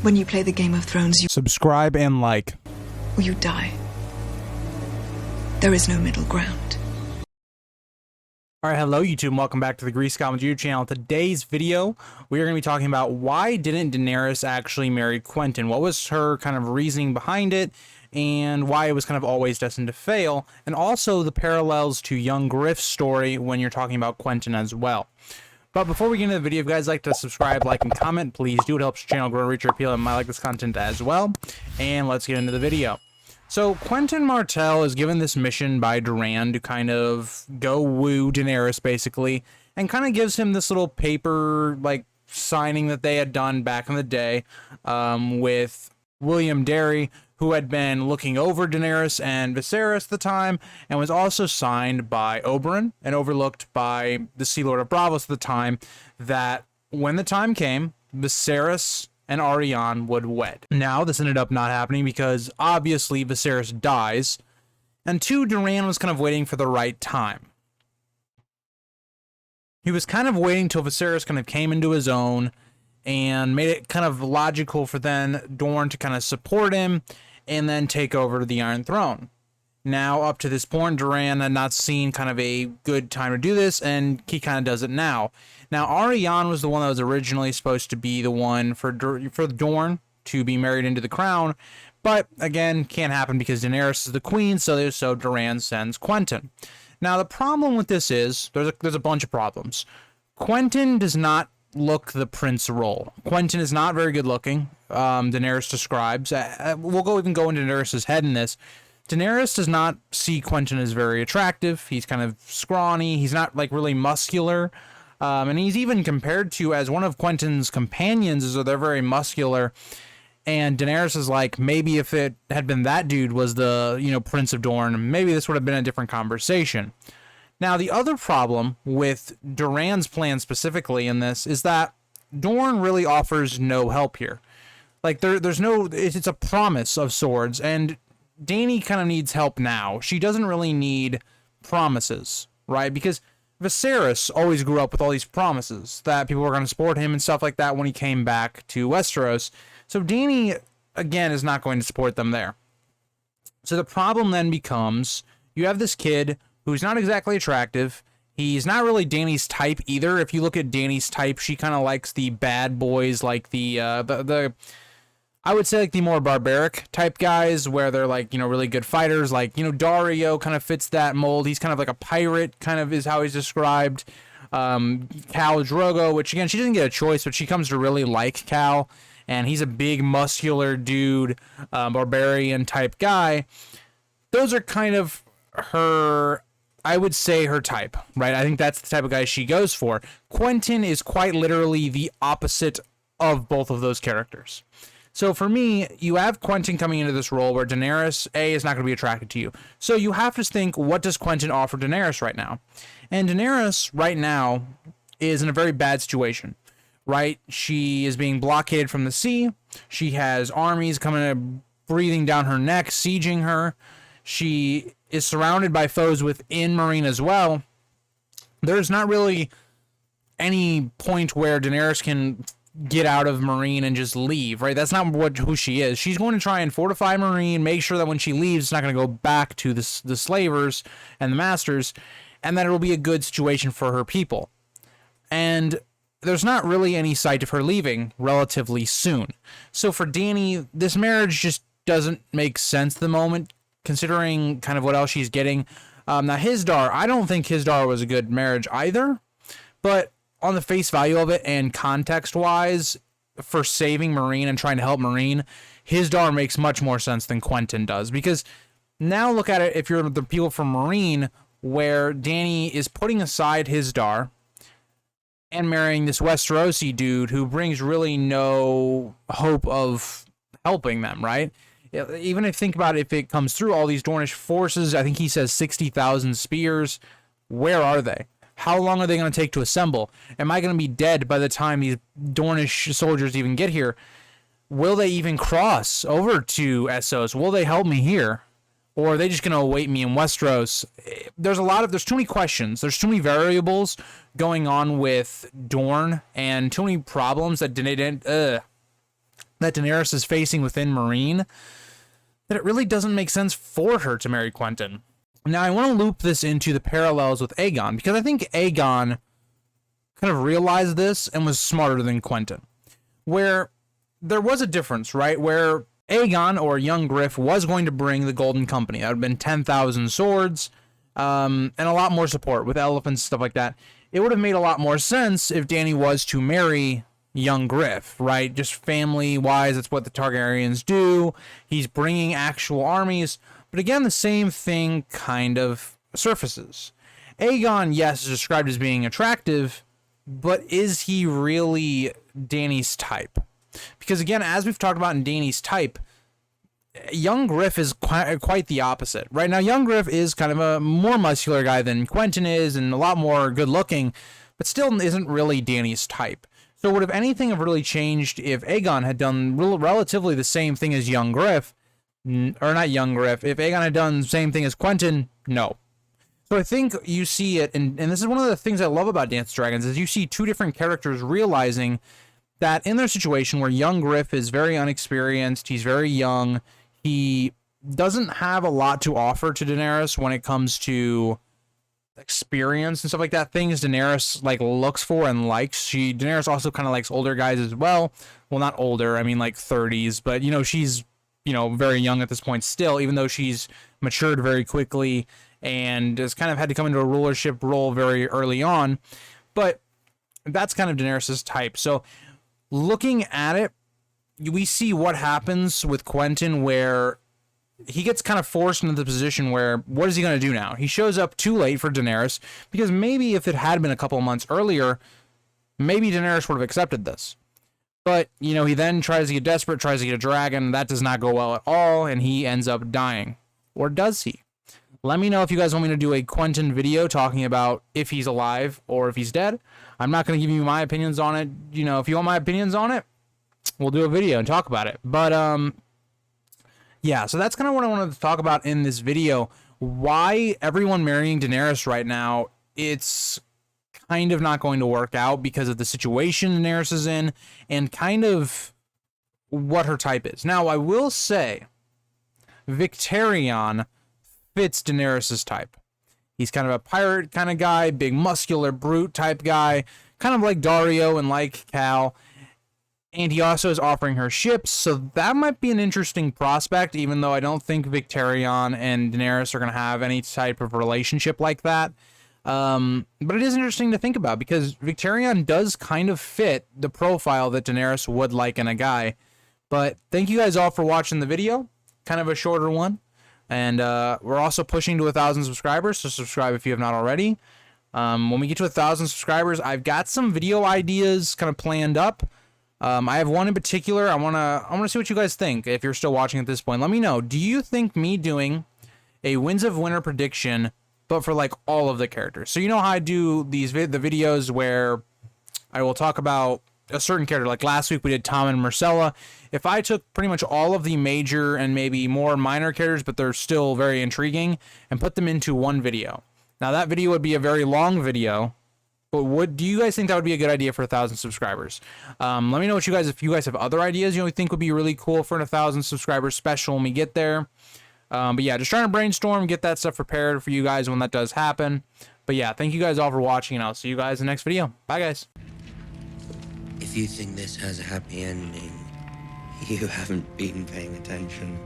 When you play the Game of Thrones, you Subscribe and like. or you die. There is no middle ground. Alright, hello YouTube, and welcome back to the Grease Commons YouTube channel. Today's video, we are going to be talking about why didn't Daenerys actually marry Quentyn? What was her kind of reasoning behind it, and why it was kind of always destined to fail, and also the parallels to young Griff's story when you're talking about Quentyn as well. But before we get into the video, if you guys like to subscribe, like, and comment, please do. It helps the channel grow, reach, or appeal, and might like this content as well. And let's get into the video. So Quentyn Martell is given this mission by Doran to kind of go woo Daenerys, basically, and kind of gives him this little paper, like, signing that they had done back in the day with William Derry, who had been looking over Daenerys and Viserys at the time, and was also signed by Oberyn and overlooked by the Sea Lord of Braavos at the time, that when the time came, Viserys and Arianne would wed. Now, this ended up not happening because, obviously, Viserys dies, and Doran was kind of waiting for the right time. He was kind of waiting till Viserys kind of came into his own and made it kind of logical for then Dorne to kind of support him and then take over the Iron Throne. Now, up to this point, Doran had not seen kind of a good time to do this, and he kind of does it now. Now, Arianne was the one that was originally supposed to be the one for Dorne to be married into the crown, but again, can't happen because Daenerys is the queen, so Doran sends Quentyn. Now, the problem with this is, there's a bunch of problems. Quentyn does not look the prince role. Quentyn is not very good looking. Daenerys describes. We'll even go into Daenerys' head in this. Daenerys does not see Quentyn as very attractive. He's kind of scrawny. He's not like really muscular. And he's even compared to as one of Quentyn's companions, so they're very muscular. And Daenerys is like, maybe if it had been that dude was the, Prince of Dorne, maybe this would have been a different conversation. Now, the other problem with Doran's plan specifically in this is that Dorne really offers no help here. Like, there's no, it's a promise of swords, and Dany kind of needs help now. She doesn't really need promises, right? Because Viserys always grew up with all these promises that people were going to support him and stuff like that when he came back to Westeros. So Dany, again, is not going to support them there. So the problem then becomes, you have this kid who's not exactly attractive. He's not really Dany's type either. If you look at Dany's type, she kind of likes the bad boys, like I would say like the more barbaric type guys where they're like, really good fighters. Like, Dario kind of fits that mold. He's kind of like a pirate, kind of is how he's described. Khal Drogo, which again, she doesn't get a choice, but she comes to really like Khal. And he's a big muscular dude, barbarian type guy. Those are kind of her, I would say, her type, right? I think that's the type of guy she goes for. Quentyn is quite literally the opposite of both of those characters. So for me, you have Quentyn coming into this role where Daenerys, A, is not going to be attracted to you. So you have to think, what does Quentyn offer Daenerys right now? And Daenerys right now is in a very bad situation, right? She is being blockaded from the sea. She has armies coming and breathing down her neck, sieging her. She is surrounded by foes within Meereen as well. There's not really any point where Daenerys can get out of Meereen and just leave, right? That's not who she is. She's going to try and fortify Meereen, make sure that when she leaves, it's not going to go back to the slavers and the masters, and that it'll be a good situation for her people. And there's not really any sight of her leaving relatively soon. So for Dany, this marriage just doesn't make sense at the moment, considering kind of what else she's getting. Now, Hizdahr, I don't think Hizdahr was a good marriage either, but on the face value of it and context-wise, for saving Meereen and trying to help Meereen, Hizdahr makes much more sense than Quentyn does. Because now look at it, if you're the people from Meereen, where Dany is putting aside Hizdahr and marrying this Westerosi dude who brings really no hope of helping them, right? Even if think about it, if it comes through all these Dornish forces, I think he says 60,000 spears, where are they? How long are they going to take to assemble? Am I going to be dead by the time these Dornish soldiers even get here? Will they even cross over to Essos? Will they help me here? Or are they just going to await me in Westeros? There's too many questions. There's too many variables going on with Dorne and too many problems that that Daenerys is facing within Meereen, that it really doesn't make sense for her to marry Quentyn. Now, I want to loop this into the parallels with Aegon, because I think Aegon kind of realized this and was smarter than Quentyn, where there was a difference, right? Where Aegon, or young Griff, was going to bring the Golden Company. That would have been 10,000 swords, and a lot more support with elephants, stuff like that. It would have made a lot more sense if Dany was to marry young Griff, right? Just family-wise, that's what the Targaryens do. He's bringing actual armies. But again, the same thing kind of surfaces. Aegon, yes, is described as being attractive, but is he really Dany's type? Because again, as we've talked about in Dany's type, young Griff is quite the opposite. Right now, young Griff is kind of a more muscular guy than Quentyn is, and a lot more good-looking, but still isn't really Dany's type. So would, if anything, have really changed if Aegon had done relatively the same thing as young Griff, or not young Griff, if Aegon had done the same thing as Quentyn? No. So I think you see it, and this is one of the things I love about Dance of Dragons, is you see two different characters realizing that in their situation where young Griff is very unexperienced, he's very young, he doesn't have a lot to offer to Daenerys when it comes to experience and stuff like that. Things Daenerys like looks for and likes. Daenerys also kind of likes older guys as well. Well, not older, I mean like 30s, but you know, she's, you know, very young at this point still, even though she's matured very quickly and has kind of had to come into a rulership role very early on. But that's kind of Daenerys' type. So looking at it, we see what happens with Quentyn, where he gets kind of forced into the position where, what is he going to do now? He shows up too late for Daenerys, because maybe if it had been a couple of months earlier, maybe Daenerys would have accepted this. But, you know, he then tries to get desperate, tries to get a dragon. That does not go well at all, and he ends up dying. Or does he? Let me know if you guys want me to do a Quentyn video talking about if he's alive or if he's dead. I'm not going to give you my opinions on it. You know, if you want my opinions on it, we'll do a video and talk about it. But, yeah, so that's kind of what I wanted to talk about in this video. Why everyone marrying Daenerys right now, it's kind of not going to work out because of the situation Daenerys is in and kind of what her type is. Now, I will say Victarion fits Daenerys' type. He's kind of a pirate kind of guy, big muscular brute type guy, kind of like Daario and like Cal. And he also is offering her ships, so that might be an interesting prospect, even though I don't think Victarion and Daenerys are going to have any type of relationship like that. But it is interesting to think about, because Victarion does kind of fit the profile that Daenerys would like in a guy. But thank you guys all for watching the video. Kind of a shorter one. And we're also pushing to 1,000 subscribers, so subscribe if you have not already. When we get to 1,000 subscribers, I've got some video ideas kind of planned up. I have one in particular. I wanna see what you guys think. If you're still watching at this point, let me know. Do you think me doing a Winds of Winter prediction, but for like all of the characters? So you know how I do these the videos where I will talk about a certain character. Like last week we did Tom and Myrcella. If I took pretty much all of the major and maybe more minor characters, but they're still very intriguing, and put them into one video. Now that video would be a very long video. But do you guys think that would be a good idea for 1,000 subscribers? Let me know what you guys, if you guys have other ideas you think would be really cool for an 1,000 subscribers special when we get there. But yeah, just trying to brainstorm, get that stuff prepared for you guys when that does happen. But yeah, thank you guys all for watching, and I'll see you guys in the next video. Bye, guys. If you think this has a happy ending, you haven't been paying attention.